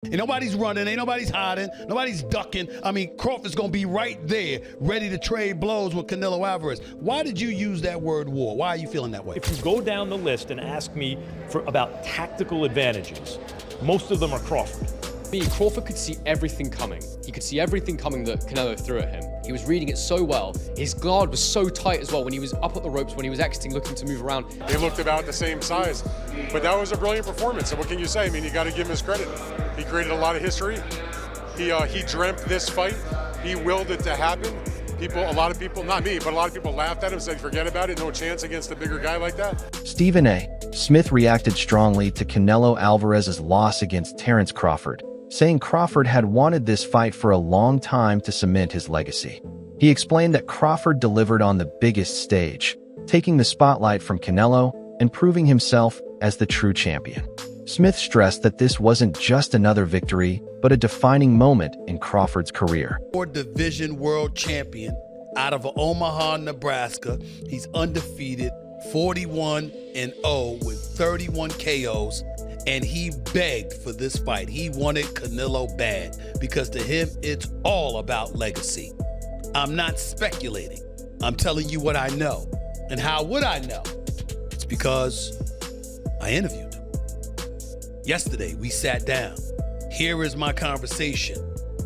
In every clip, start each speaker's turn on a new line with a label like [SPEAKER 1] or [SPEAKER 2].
[SPEAKER 1] Ain't nobody's running, ain't nobody's hiding, nobody's ducking. I mean, Crawford's going to be right there, ready to trade blows with Canelo Alvarez. Why did you use that word war? Why are you feeling that way?
[SPEAKER 2] If you go down the list and ask me about tactical advantages, most of them are Crawford.
[SPEAKER 3] Crawford could see everything coming. He could see everything coming that Canelo threw at him. He was reading it so well. His guard was so tight as well when he was up at the ropes, when he was exiting, looking to move around.
[SPEAKER 4] They looked about the same size, but that was a brilliant performance. And what can you say? I mean, you got to give him his credit. He created a lot of history. He dreamt this fight. He willed it to happen. A lot of people, not me, but a lot of people laughed at him, said, forget about it, no chance against a bigger guy like that.
[SPEAKER 5] Stephen A. Smith reacted strongly to Canelo Alvarez's loss against Terence Crawford, saying Crawford had wanted this fight for a long time to cement his legacy. He explained that Crawford delivered on the biggest stage, taking the spotlight from Canelo and proving himself as the true champion. Smith stressed that this wasn't just another victory, but a defining moment in Crawford's career.
[SPEAKER 1] Division world champion out of Omaha, Nebraska. He's undefeated, 41-0 with 31 KOs. And he begged for this fight. He wanted Canelo bad because to him, it's all about legacy. I'm not speculating. I'm telling you what I know. And how would I know? It's because I interviewed him. Yesterday, we sat down. Here is my conversation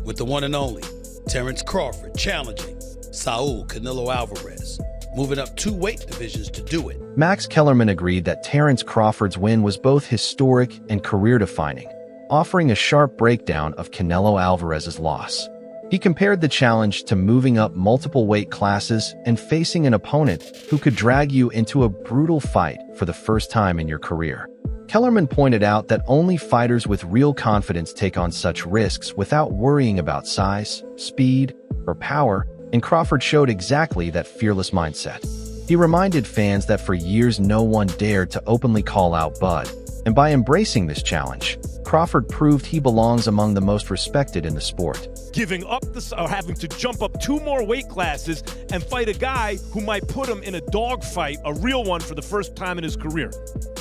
[SPEAKER 1] with the one and only Terence Crawford challenging Saul Canelo Alvarez, moving up 2 weight divisions to do it.
[SPEAKER 5] Max Kellerman agreed that Terence Crawford's win was both historic and career-defining, offering a sharp breakdown of Canelo Alvarez's loss. He compared the challenge to moving up multiple weight classes and facing an opponent who could drag you into a brutal fight for the first time in your career. Kellerman pointed out that only fighters with real confidence take on such risks without worrying about size, speed, or power, and Crawford showed exactly that fearless mindset. He reminded fans that for years no one dared to openly call out Bud, and by embracing this challenge, Crawford proved he belongs among the most respected in the sport.
[SPEAKER 2] Giving up or having to jump up 2 more weight classes and fight a guy who might put him in a dogfight, a real one, for the first time in his career.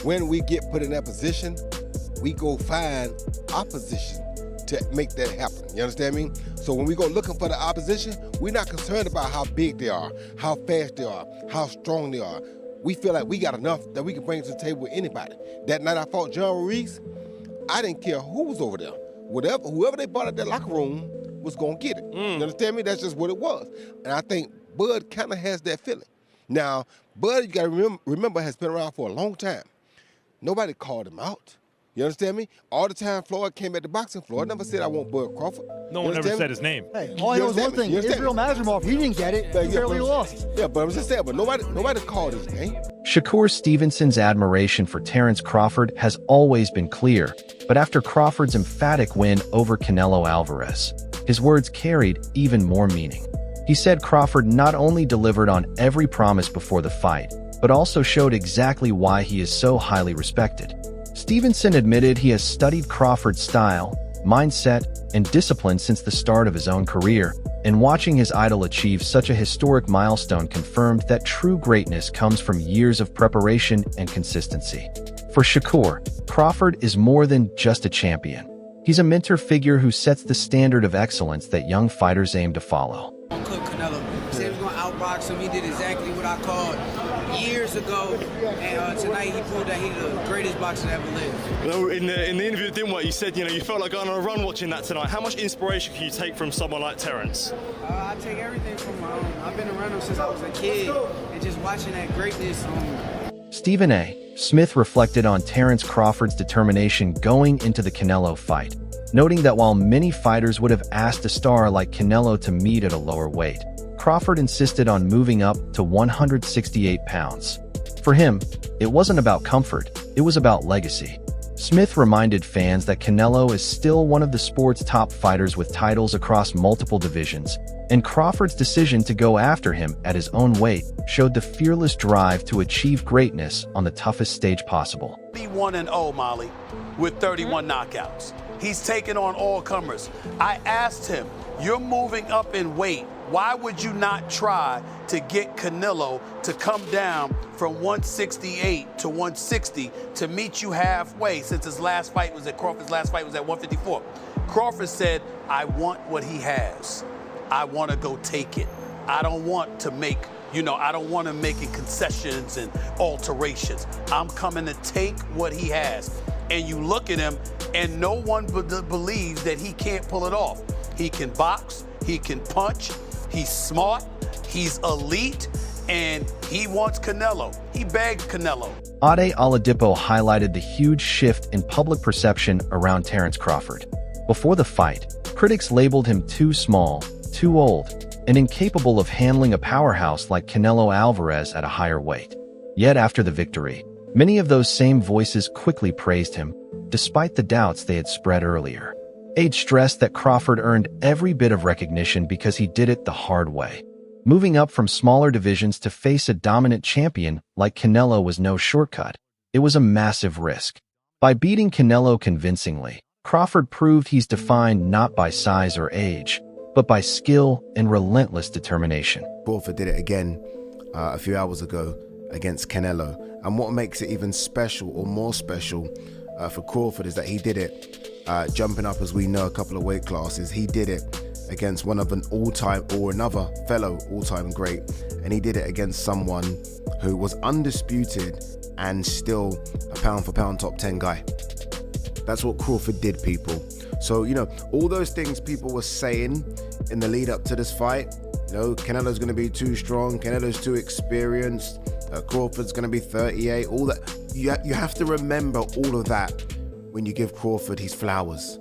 [SPEAKER 6] When we get put in that position, we go find opposition to make that happen. You understand me? So when we go looking for the opposition, we're not concerned about how big they are, how fast they are, how strong they are. We feel like we got enough that we can bring to the table with anybody. That night I fought John Ruiz, I didn't care who was over there. Whoever they brought out that locker room was gonna get it. You understand me? That's just what it was. And I think Bud kind of has that feeling. Now, Bud, you gotta remember, has been around for a long time. Nobody called him out. You understand me? All the time Floyd came at the boxing floor, I never said I want Bud Crawford.
[SPEAKER 2] No one ever said his name.
[SPEAKER 7] Hey, all I know is one thing, Israel Mazarmov, he didn't get it, he barely lost.
[SPEAKER 6] Yeah, but I'm just saying, but nobody called his name.
[SPEAKER 5] Shakur Stevenson's admiration for Terence Crawford has always been clear, but after Crawford's emphatic win over Canelo Alvarez, his words carried even more meaning. He said Crawford not only delivered on every promise before the fight, but also showed exactly why he is so highly respected. Stevenson admitted he has studied Crawford's style, mindset, and discipline since the start of his own career, and watching his idol achieve such a historic milestone confirmed that true greatness comes from years of preparation and consistency. For Shakur, Crawford is more than just a champion. He's a mentor figure who sets the standard of excellence that young fighters aim to follow.
[SPEAKER 8] Cook Canelo. He said he was going to outbox him. He did exactly what I called years ago, and tonight he proved that he's the greatest boxer that ever lived.
[SPEAKER 9] Well, in the interview that didn't work, you said you felt like going on a run watching that tonight. How much inspiration can you take from someone like Terence?
[SPEAKER 8] I take everything from I've been around him since I was a kid, and just watching that greatness.
[SPEAKER 5] Stephen A. Smith reflected on Terence Crawford's determination going into the Canelo fight, noting that while many fighters would have asked a star like Canelo to meet at a lower weight, Crawford insisted on moving up to 168 pounds. For him, it wasn't about comfort, it was about legacy. Smith reminded fans that Canelo is still one of the sport's top fighters with titles across multiple divisions, and Crawford's decision to go after him at his own weight showed the fearless drive to achieve greatness on the toughest stage possible.
[SPEAKER 1] 41-0, Molly, with 31 knockouts. He's taken on all comers. I asked him, you're moving up in weight. Why would you not try to get Canelo to come down from 168 to 160 to meet you halfway, since his last fight was at Crawford's last fight was at 154? Crawford said, I want what he has. I want to go take it. I don't want to make, I don't want to make concessions and alterations. I'm coming to take what he has. And you look at him, and no one believes that he can't pull it off. He can box, he can punch, he's smart, he's elite, and he wants Canelo. He begged Canelo.
[SPEAKER 5] Ade Oladipo highlighted the huge shift in public perception around Terence Crawford. Before the fight, critics labeled him too small, too old, and incapable of handling a powerhouse like Canelo Alvarez at a higher weight. Yet after the victory, many of those same voices quickly praised him, despite the doubts they had spread earlier. Ade stressed that Crawford earned every bit of recognition because he did it the hard way. Moving up from smaller divisions to face a dominant champion like Canelo was no shortcut. It was a massive risk. By beating Canelo convincingly, Crawford proved he's defined not by size or age, but by skill and relentless determination.
[SPEAKER 10] Crawford did it again a few hours ago against Canelo. And what makes it even special or more special for Crawford is that he did it jumping up, as we know, a couple of weight classes. He did it against one of an all-time or another fellow all-time great, and he did it against someone who was undisputed and still a pound-for-pound top 10 guy. That's what Crawford did, people. So, all those things people were saying in the lead up to this fight, Canelo's going to be too strong, Canelo's too experienced, Crawford's going to be 38, all that. You have to remember all of that when you give Crawford his flowers.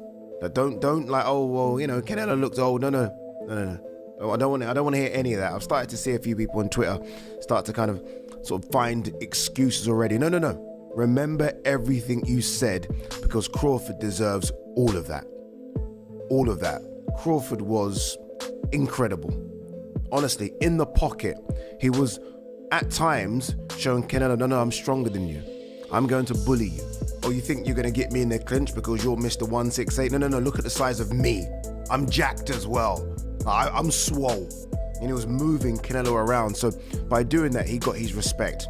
[SPEAKER 10] Don't like, oh, well, Canelo looks old. No. I don't want to hear any of that. I've started to see a few people on Twitter start to kind of sort of find excuses already. No. Remember everything you said, because Crawford deserves all of that. All of that. Crawford was incredible. Honestly, in the pocket, he was at times showing Canelo, no, I'm stronger than you. I'm going to bully you. Oh, you think you're going to get me in the clinch because you're Mr. 168? No, look at the size of me. I'm jacked as well. I'm swole. And he was moving Canelo around. So by doing that, he got his respect.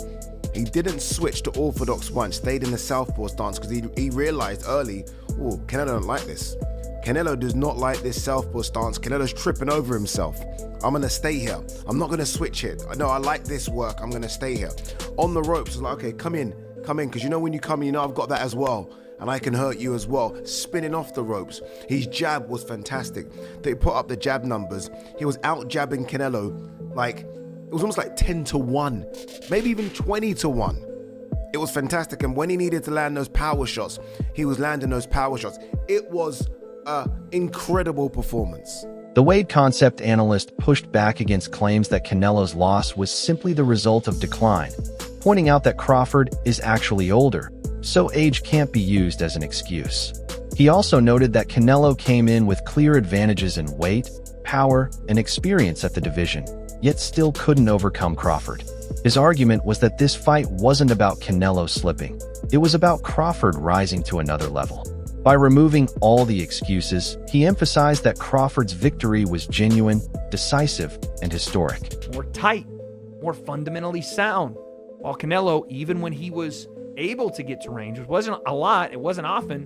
[SPEAKER 10] He didn't switch to orthodox once, stayed in the southpaw stance because he realized early, oh, Canelo don't like this. Canelo does not like this southpaw stance. Canelo's tripping over himself. I'm going to stay here. I'm not going to switch it. No, I like this work. I'm going to stay here. On the ropes, it's like, okay, come in, because when you come in, I've got that as well, and I can hurt you as well. Spinning off the ropes. His jab was fantastic. They put up the jab numbers. He was out jabbing Canelo like, it was almost like 10-1, maybe even 20-1. It was fantastic, and when he needed to land those power shots, he was landing those power shots. It was an incredible performance.
[SPEAKER 5] The Wade Concept analyst pushed back against claims that Canelo's loss was simply the result of decline, pointing out that Crawford is actually older, so age can't be used as an excuse. He also noted that Canelo came in with clear advantages in weight, power, and experience at the division, yet still couldn't overcome Crawford. His argument was that this fight wasn't about Canelo slipping, it was about Crawford rising to another level. By removing all the excuses, he emphasized that Crawford's victory was genuine, decisive, and historic.
[SPEAKER 11] More tight, more fundamentally sound. While Canelo, even when he was able to get to range, which wasn't a lot, it wasn't often,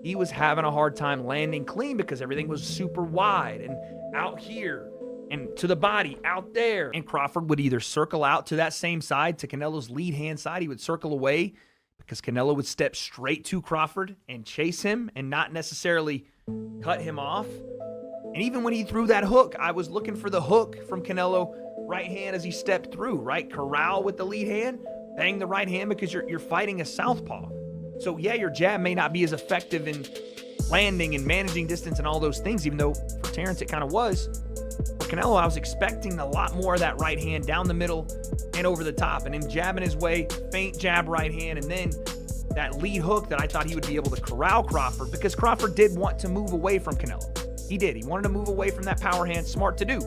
[SPEAKER 11] he was having a hard time landing clean because everything was super wide and out here and to the body out there. And Crawford would either circle out to that same side, to Canelo's lead hand side, he would circle away, because Canelo would step straight to Crawford and chase him and not necessarily cut him off. And even when he threw that hook, I was looking for the hook from Canelo, right hand as he stepped through, right? Corral with the lead hand, bang the right hand, because you're fighting a southpaw. So yeah, your jab may not be as effective in landing and managing distance and all those things, even though for Terence it kind of was. For Canelo, I was expecting a lot more of that right hand down the middle and over the top, and him jabbing his way, feint jab right hand, and then that lead hook that I thought he would be able to corral Crawford, because Crawford did want to move away from Canelo. He did. He wanted to move away from that power hand. Smart to do.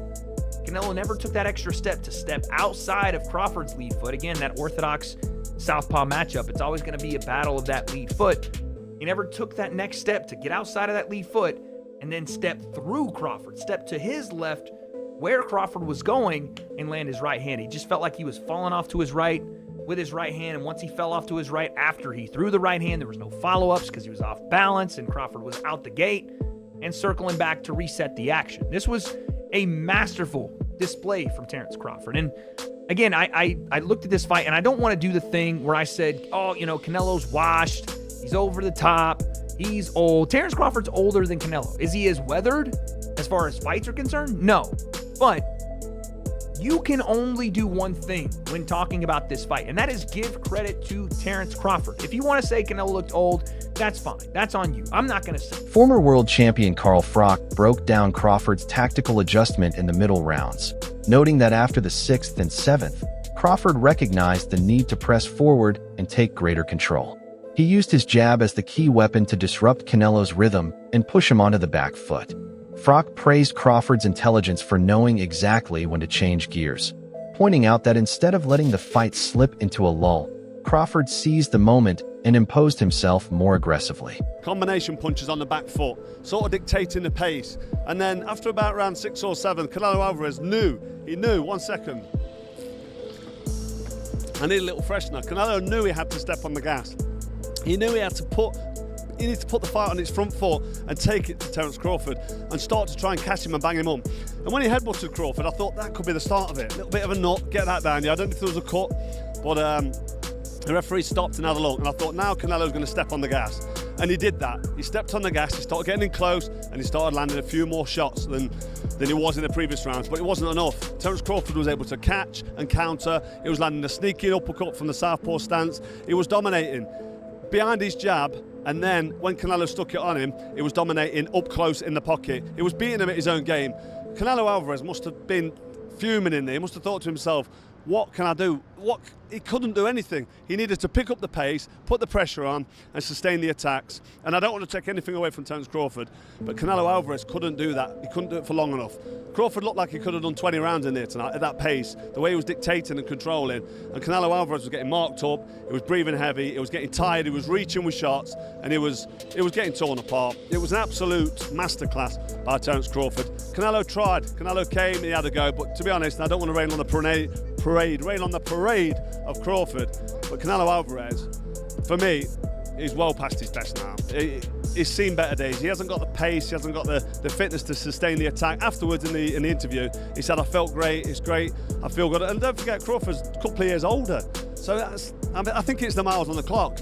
[SPEAKER 11] Canelo never took that extra step to step outside of Crawford's lead foot. Again, that orthodox southpaw matchup, it's always going to be a battle of that lead foot. He never took that next step to get outside of that lead foot and then step through Crawford, step to his left where Crawford was going and land his right hand. He just felt like he was falling off to his right with his right hand, and once he fell off to his right after he threw the right hand, there was no follow-ups because he was off balance, and Crawford was out the gate and circling back to reset the action. This was a masterful display from Terence Crawford. And again, I looked at this fight, and I don't want to do the thing where I said, oh, Canelo's washed, he's over the top, he's old. Terence Crawford's older than Canelo. Is he as weathered as far as fights are concerned? No. But you can only do one thing when talking about this fight, and that is give credit to Terence Crawford. If you want to say Canelo looked old, that's fine. That's on you. I'm not going to say.
[SPEAKER 5] Former world champion Carl Froch broke down Crawford's tactical adjustment in the middle rounds, noting that after the 6th and 7th, Crawford recognized the need to press forward and take greater control. He used his jab as the key weapon to disrupt Canelo's rhythm and push him onto the back foot. Froch praised Crawford's intelligence for knowing exactly when to change gears, pointing out that instead of letting the fight slip into a lull, Crawford seized the moment and imposed himself more aggressively.
[SPEAKER 9] Combination punches on the back foot, sort of dictating the pace. And then after about round 6 or 7, Canelo Alvarez knew, 1 second, I need a little freshener. Canelo knew he had to step on the gas. He knew he had to put the fight on its front foot and take it to Terence Crawford and start to try and catch him and bang him on. And when he headbutted Crawford, I thought that could be the start of it. A little bit of a nut, get that down. Yeah, I don't know if there was a cut, but the referee stopped and had a look, and I thought now Canelo's going to step on the gas. And he did that. He stepped on the gas, he started getting in close, and he started landing a few more shots than he was in the previous rounds, but it wasn't enough. Terence Crawford was able to catch and counter. He was landing a sneaky uppercut from the southpaw stance. He was dominating behind his jab, and then when Canelo stuck it on him, he was dominating up close in the pocket. He was beating him at his own game. Canelo Alvarez must have been fuming in there. He must have thought to himself, what can I do? He couldn't do anything. He needed to pick up the pace, put the pressure on, and sustain the attacks. And I don't want to take anything away from Terence Crawford, but Canelo Alvarez couldn't do that. He couldn't do it for long enough. Crawford looked like he could have done 20 rounds in there tonight at that pace, the way he was dictating and controlling. And Canelo Alvarez was getting marked up, he was breathing heavy, he was getting tired, he was reaching with shots, and it was getting torn apart. It was an absolute masterclass by Terence Crawford. Canelo tried, Canelo came, he had a go, but to be honest, I don't want to rain on the parade of Crawford, but Canelo Alvarez, for me, is well past his best now. He's seen better days. He hasn't got the pace, he hasn't got the fitness to sustain the attack. Afterwards in the interview, he said, I felt great, it's great, I feel good. And don't forget, Crawford's a couple of years older. So I think it's the miles on the clock.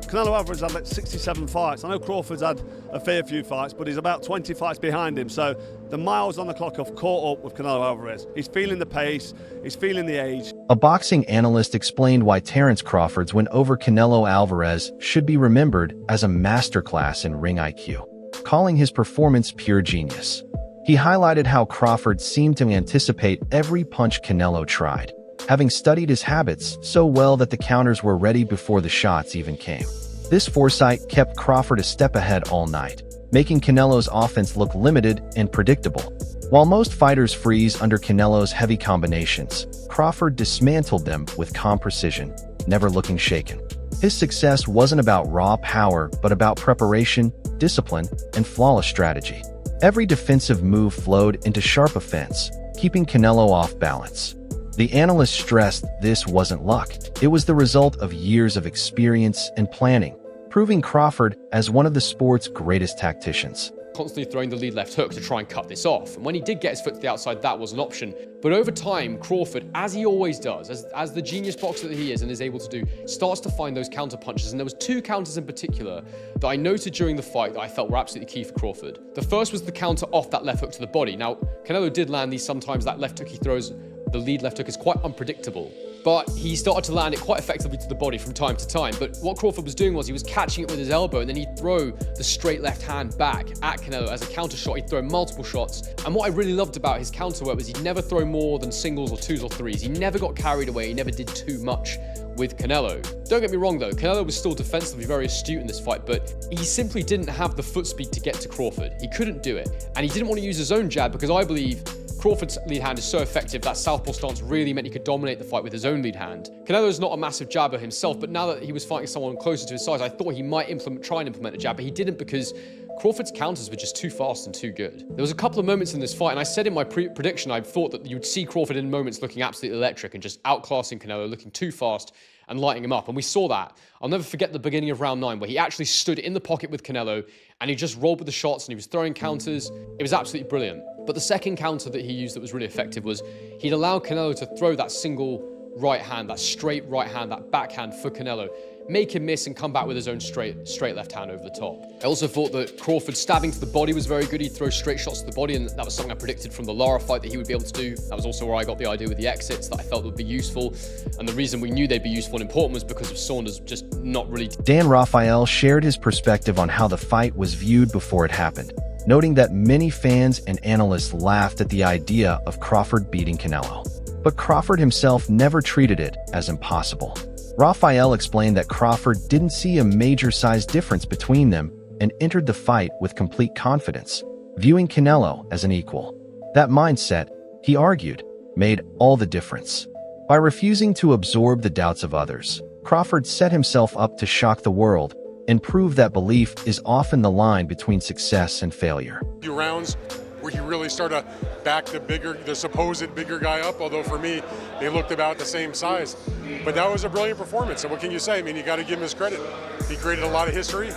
[SPEAKER 9] Canelo Alvarez had like 67 fights. I know Crawford's had a fair few fights, but he's about 20 fights behind him. So the miles on the clock have caught up with Canelo Alvarez. He's feeling the pace, he's feeling the age.
[SPEAKER 5] A boxing analyst explained why Terence Crawford's win over Canelo Alvarez should be remembered as a masterclass in ring IQ, calling his performance pure genius. He highlighted how Crawford seemed to anticipate every punch Canelo tried, having studied his habits so well that the counters were ready before the shots even came. This foresight kept Crawford a step ahead all night, making Canelo's offense look limited and predictable. While most fighters freeze under Canelo's heavy combinations, Crawford dismantled them with calm precision, never looking shaken. His success wasn't about raw power, but about preparation, discipline, and flawless strategy. Every defensive move flowed into sharp offense, keeping Canelo off balance. The analyst stressed this wasn't luck. It was the result of years of experience and planning, proving Crawford as one of the sport's greatest tacticians.
[SPEAKER 3] Constantly throwing the lead left hook to try and cut this off. And when he did get his foot to the outside, that was an option. But over time, Crawford, as he always does, as the genius boxer that he is and is able to do, starts to find those counter punches. And there was 2 counters in particular that I noted during the fight that I felt were absolutely key for Crawford. The first was the counter off that left hook to the body. Now, Canelo did land these sometimes. That left hook he throws, the lead left hook, is quite unpredictable. But he started to land it quite effectively to the body from time to time. But what Crawford was doing was he was catching it with his elbow, and then he'd throw the straight left hand back at Canelo as a counter shot. He'd throw multiple shots. And what I really loved about his counter work was he'd never throw more than singles or twos or threes. He never got carried away. He never did too much with Canelo. Don't get me wrong though, Canelo was still defensively very astute in this fight, but he simply didn't have the foot speed to get to Crawford. He couldn't do it. And he didn't want to use his own jab because I believe Crawford's lead hand is so effective that southpaw stance really meant he could dominate the fight with his own lead hand. Canelo's not a massive jabber himself, but now that he was fighting someone closer to his size, I thought he might try and implement a jab, but he didn't because Crawford's counters were just too fast and too good. There was a couple of moments in this fight, and I said in my prediction, I thought that you'd see Crawford in moments looking absolutely electric and just outclassing Canelo, looking too fast and lighting him up. And we saw that. I'll never forget the beginning of round 9 where he actually stood in the pocket with Canelo and he just rolled with the shots and he was throwing counters. It was absolutely brilliant. But the second counter that he used that was really effective was he'd allowed Canelo to throw that single right hand, that straight right hand, that backhand for Canelo, make him miss and come back with his own straight left hand over the top. I also thought that Crawford stabbing to the body was very good. He'd throw straight shots to the body, and that was something I predicted from the Lara fight that he would be able to do. That was also where I got the idea with the exits that I felt would be useful. And the reason we knew they'd be useful and important was because of Saunders just not really.
[SPEAKER 5] Dan Rafael shared his perspective on how the fight was viewed before it happened, noting that many fans and analysts laughed at the idea of Crawford beating Canelo. But Crawford himself never treated it as impossible. Rafael explained that Crawford didn't see a major size difference between them and entered the fight with complete confidence, viewing Canelo as an equal. That mindset, he argued, made all the difference. By refusing to absorb the doubts of others, Crawford set himself up to shock the world and prove that belief is often the line between success and failure.
[SPEAKER 4] Few rounds where he really started to back the supposed bigger guy up, although for me, they looked about the same size. But that was a brilliant performance, and what can you say? I mean, you got to give him his credit. He created a lot of history.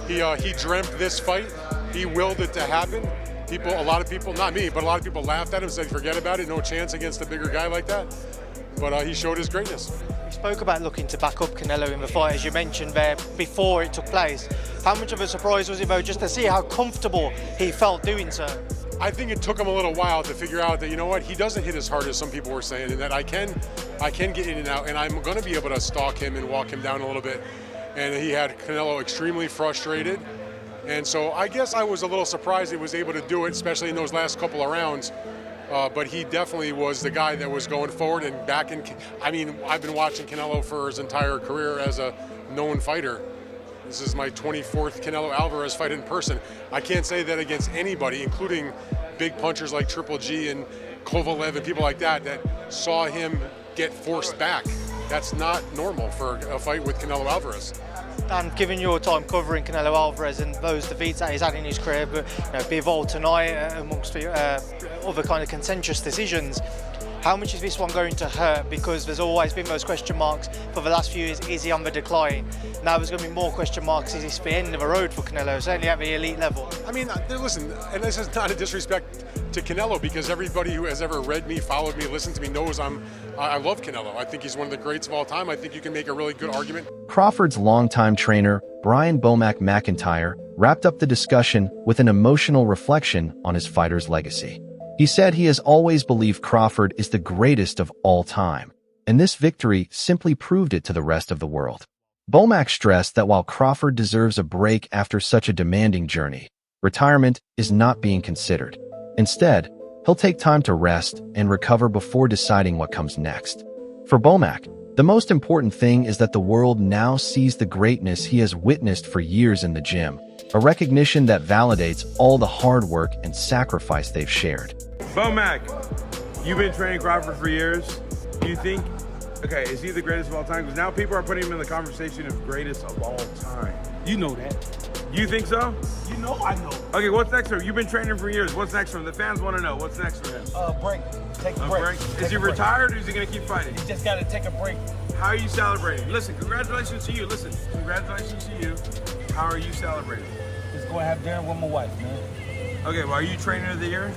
[SPEAKER 4] He dreamt this fight. He willed it to happen. A lot of people, not me, but a lot of people laughed at him, said forget about it, no chance against a bigger guy like that. But he showed his greatness.
[SPEAKER 12] You spoke about looking to back up Canelo in the fight, as you mentioned there, before it took place. How much of a surprise was it, though, just to see how comfortable he felt doing so?
[SPEAKER 4] I think it took him a little while to figure out that, you know what, he doesn't hit as hard as some people were saying, and that I can get in and out, and I'm going to be able to stalk him and walk him down a little bit. And he had Canelo extremely frustrated. And so I guess I was a little surprised he was able to do it, especially in those last couple of rounds. But he definitely was the guy that was going forward and back in. I mean, I've been watching Canelo for his entire career as a known fighter. This is my 24th Canelo Alvarez fight in person. I can't say that against anybody, including big punchers like Triple G and Kovalev and people like that saw him get forced back. That's not normal for a fight with Canelo Alvarez.
[SPEAKER 12] And given your time covering Canelo Alvarez and those defeats that he's had in his career, but Bivol tonight amongst other kind of contentious decisions, how much is this one going to hurt? Because there's always been those question marks for the last few years. Is he on the decline? Now there's going to be more question marks. Is this the end of the road for Canelo, certainly at the elite level?
[SPEAKER 4] I mean, listen, and this is not a disrespect to Canelo, because everybody who has ever read me, followed me, listened to me knows I love Canelo. I think he's one of the greats of all time. I think you can make a really good argument.
[SPEAKER 5] Crawford's longtime trainer, Brian Bomac McIntyre, wrapped up the discussion with an emotional reflection on his fighter's legacy. He said he has always believed Crawford is the greatest of all time, and this victory simply proved it to the rest of the world. Bomac stressed that while Crawford deserves a break after such a demanding journey, retirement is not being considered. Instead, he'll take time to rest and recover before deciding what comes next. For Bomac, the most important thing is that the world now sees the greatness he has witnessed for years in the gym, a recognition that validates all the hard work and sacrifice they've shared.
[SPEAKER 13] Bomac, you've been training Crawford for years. Do you think, okay, is he the greatest of all time? Because now people are putting him in the conversation of greatest of all time.
[SPEAKER 7] You know that.
[SPEAKER 13] You think so?
[SPEAKER 7] You know I know.
[SPEAKER 13] Okay, what's next for him? You've been training for years. What's next for him? The fans want to know. What's next for him?
[SPEAKER 7] Break. Take a break.
[SPEAKER 13] Is he retired or is he going to keep fighting?
[SPEAKER 7] He just got to take a break.
[SPEAKER 13] How are you celebrating? Listen, congratulations to you. Listen, congratulations to you. How are you celebrating?
[SPEAKER 7] Just go have dinner with my wife, man.
[SPEAKER 13] Okay, well, are you trainer of the year?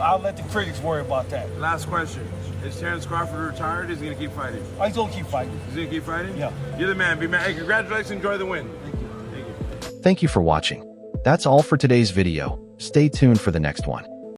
[SPEAKER 7] I'll let the critics worry about that.
[SPEAKER 13] Last question. Is Terence Crawford retired or is he going to keep fighting?
[SPEAKER 7] Oh, he's going to keep fighting.
[SPEAKER 13] He's going to keep fighting?
[SPEAKER 7] Yeah.
[SPEAKER 13] You're the man. Be man. Hey, congratulations. Enjoy the win.
[SPEAKER 7] Thank you.
[SPEAKER 5] Thank you for watching. That's all for today's video. Stay tuned for the next one.